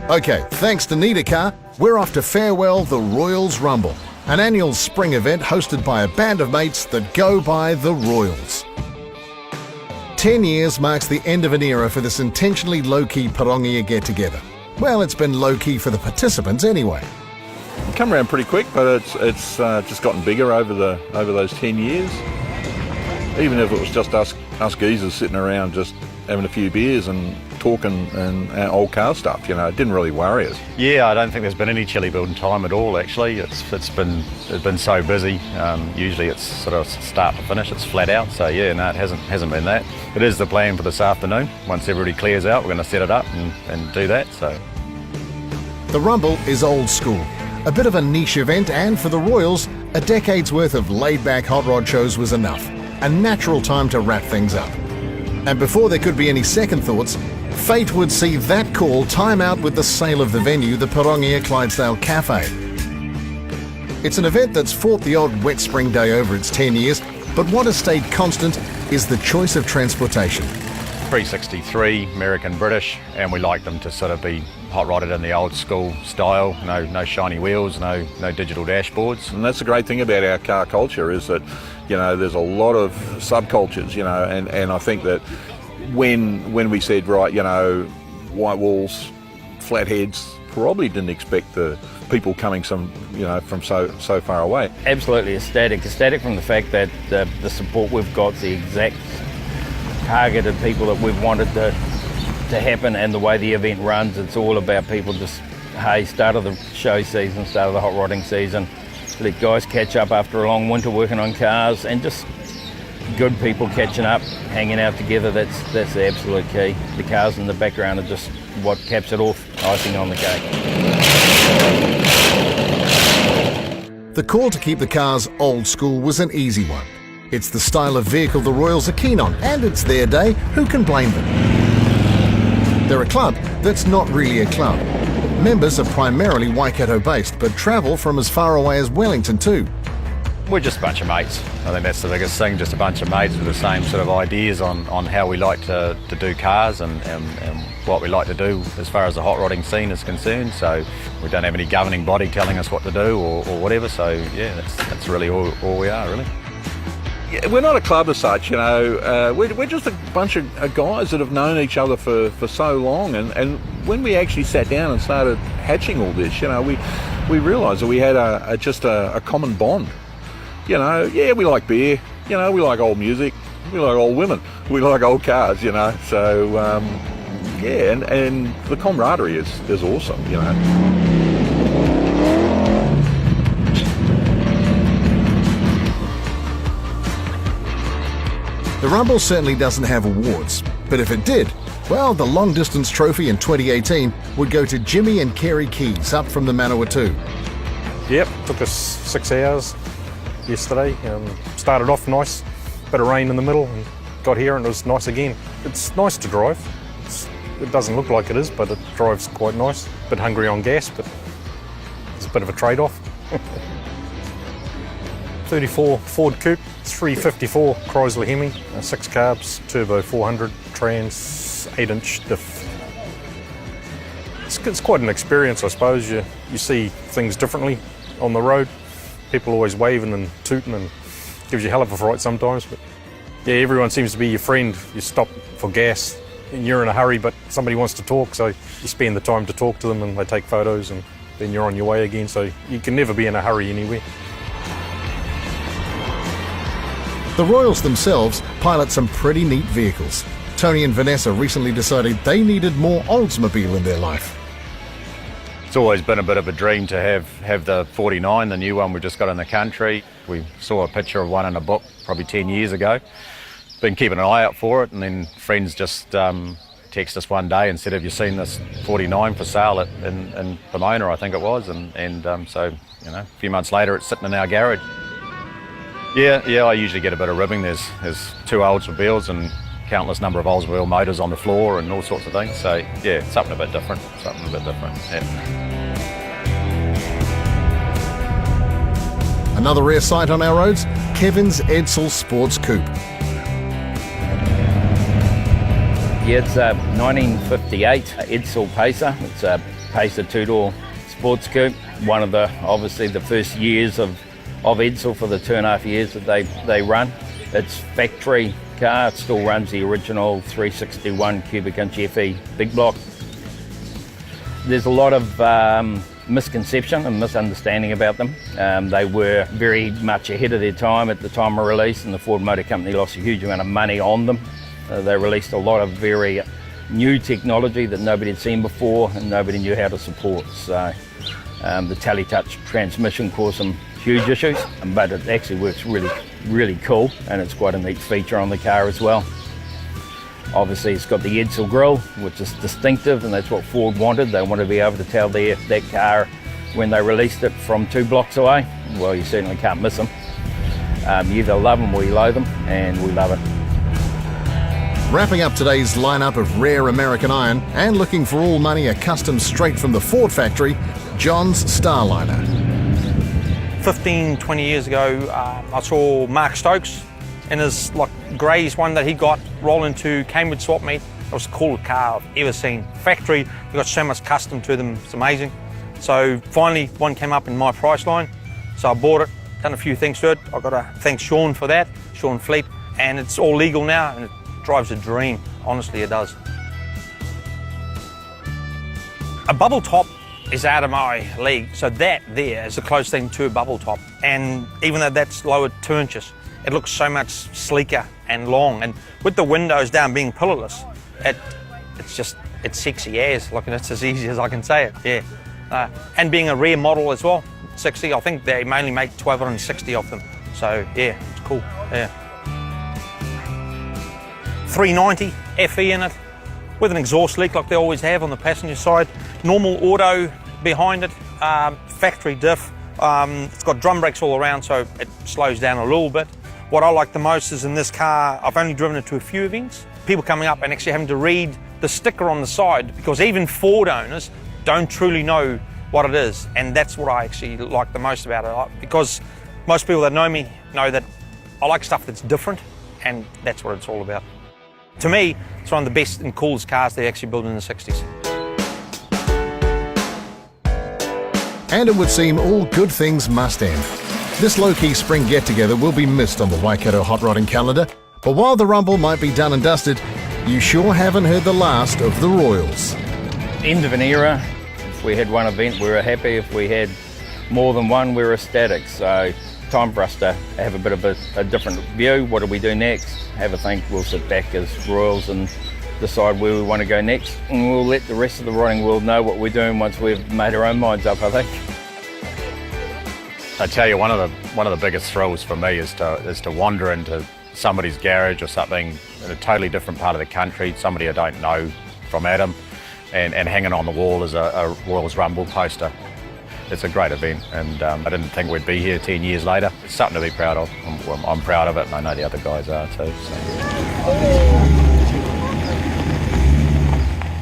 Okay, thanks to Niedercar, we're off to farewell the Royals Rumble, an annual spring event hosted by a band of mates that go by the Royals. 10 years marks the end of an era for this intentionally low-key Pirongia get-together. Well, it's been low-key for the participants anyway. Come around pretty quick, but it's just gotten bigger over those 10 years. Even if it was just us geezers sitting around just having a few beers and talking and old car stuff, it didn't really worry us. Yeah, I don't think there's been any chili building time at all. Actually, it's been so busy. Usually it's sort of start to finish, it's flat out. So yeah, no, it hasn't been that. It is the plan for this afternoon. Once everybody clears out, we're going to set it up and do that. So the Rumble is old school, a bit of a niche event, and for the Royals, a decade's worth of laid-back hot rod shows was enough. A natural time to wrap things up. And before there could be any second thoughts, fate would see that call time out with the sale of the venue, the Pirongia Clydesdale Cafe. It's an event that's fought the odd wet spring day over its 10 years, but what has stayed constant is the choice of transportation. 363, American, British, and we like them to sort of be hot rodded in the old school style. No shiny wheels, no digital dashboards. And that's the great thing about our car culture is that, there's a lot of subcultures, and I think that when we said, right, white walls, flat heads, probably didn't expect the people coming from so far away. Absolutely ecstatic from the fact that the support we've got, the exact targeted people that we've wanted to happen, and the way the event runs, it's all about people just, hey, start of the show season, start of the hot rodding season, let guys catch up after a long winter working on cars, and just good people catching up, hanging out together. That's the absolute key. The cars in the background are just what caps it off, icing on the cake. The call to keep the cars old school was an easy one. It's the style of vehicle the Royals are keen on, and it's their day. Who can blame them? They're a club that's not really a club. Members are primarily Waikato-based, but travel from as far away as Wellington too. We're just a bunch of mates. I think that's the biggest thing, just a bunch of mates with the same sort of ideas on how we like to do cars and what we like to do as far as the hot rodding scene is concerned. So we don't have any governing body telling us what to do or whatever. So yeah, that's really all we are, really. Yeah, we're not a club as such, we're just a bunch of guys that have known each other for so long, and when we actually sat down and started hatching all this, we realised that we had just a common bond. Yeah, we like beer, we like old music, we like old women, we like old cars, so yeah, and the camaraderie is awesome, The Rumble certainly doesn't have awards, but if it did, well, the long distance trophy in 2018 would go to Jimmy and Kerry Keys up from the Manawatu. Yep, took us 6 hours yesterday. Started off nice, bit of rain in the middle, and got here and it was nice again. It's nice to drive. It doesn't look like it is, but it drives quite nice. Bit hungry on gas, but it's a bit of a trade-off. 34 Ford Coupe, 354 Chrysler Hemi, 6 carbs, turbo 400, trans, 8-inch diff. It's quite an experience, I suppose. You see things differently on the road. People always waving and tooting, and gives you a hell of a fright sometimes. But yeah, everyone seems to be your friend. You stop for gas and you're in a hurry, but somebody wants to talk, so you spend the time to talk to them and they take photos, and then you're on your way again. So you can never be in a hurry anywhere. The Royals themselves pilot some pretty neat vehicles. Tony and Vanessa recently decided they needed more Oldsmobile in their life. It's always been a bit of a dream to have the 49, the new one we just got in the country. We saw a picture of one in a book probably 10 years ago. Been keeping an eye out for it, and then friends just texted us one day and said, have you seen this 49 for sale in Pomona, I think it was, and so a few months later it's sitting in our garage. Yeah, I usually get a bit of ribbing. There's 2 Oldsmobiles and countless number of Oldsmobile motors on the floor and all sorts of things. So yeah, something a bit different. Yeah. Another rare sight on our roads, Kevin's Edsel Sports Coupe. Yeah, it's a 1958 Edsel Pacer. It's a Pacer two-door sports coupe. One of the, obviously the first years of Edsel for the 2.5 years that they run. It's factory car, it still runs the original 361 cubic inch FE big block. There's a lot of misconception and misunderstanding about them. They were very much ahead of their time at the time of release, and the Ford Motor Company lost a huge amount of money on them. They released a lot of very new technology that nobody had seen before and nobody knew how to support. So the tele-touch transmission caused some huge issues, but it actually works really cool, and it's quite a neat feature on the car as well. Obviously it's got the Edsel grille, which is distinctive, and that's what Ford wanted. They wanted to be able to tell that car when they released it from 2 blocks away. Well, you certainly can't miss them. You either love them or you loathe them, and we love it. Wrapping up today's lineup of rare American iron and looking for all money a custom straight from the Ford factory, John's Starliner. 15, 20 years ago, I saw Mark Stokes in his greys one that he got rolling to Cambridge swap meet. It was the coolest car I've ever seen. Factory, they got so much custom to them, it's amazing. So finally one came up in my price line, so I bought it, done a few things to it. I've got to thank Sean for that, Sean Fleet, and it's all legal now and it drives a dream, honestly it does. A bubble top is out of my league, so that there is the closest thing to a bubble top, and even though that's lowered 2 inches, it looks so much sleeker and long, and with the windows down being pillarless, it's sexy as, it's as easy as I can say it, yeah. And being a rare model as well, 60, I think they mainly make 1260 of them, so yeah, it's cool, yeah. 390 FE in it, with an exhaust leak like they always have on the passenger side, normal auto behind it, factory diff, it's got drum brakes all around so it slows down a little bit. What I like the most is in this car, I've only driven it to a few events, people coming up and actually having to read the sticker on the side, because even Ford owners don't truly know what it is, and that's what I actually like the most about it, because most people that know me know that I like stuff that's different, and that's what it's all about. To me, it's one of the best and coolest cars they actually built in the 60s. And it would seem all good things must end. This low-key spring get-together will be missed on the Waikato hot rodding calendar, but while the Rumble might be done and dusted, you sure haven't heard the last of the Royals. End of an era. If we had one event, we were happy. If we had more than one, we were ecstatic. So time for us to have a bit of a different view. What do we do next? Have a think. We'll sit back as Royals and decide where we want to go next, and we'll let the rest of the rodding world know what we're doing once we've made our own minds up, I think. I tell you, one of the biggest thrills for me is to wander into somebody's garage or something in a totally different part of the country, somebody I don't know from Adam, and hanging on the wall is a Royals Rumble poster. It's a great event, and I didn't think we'd be here 10 years later. It's something to be proud of. I'm proud of it, and I know the other guys are too. So.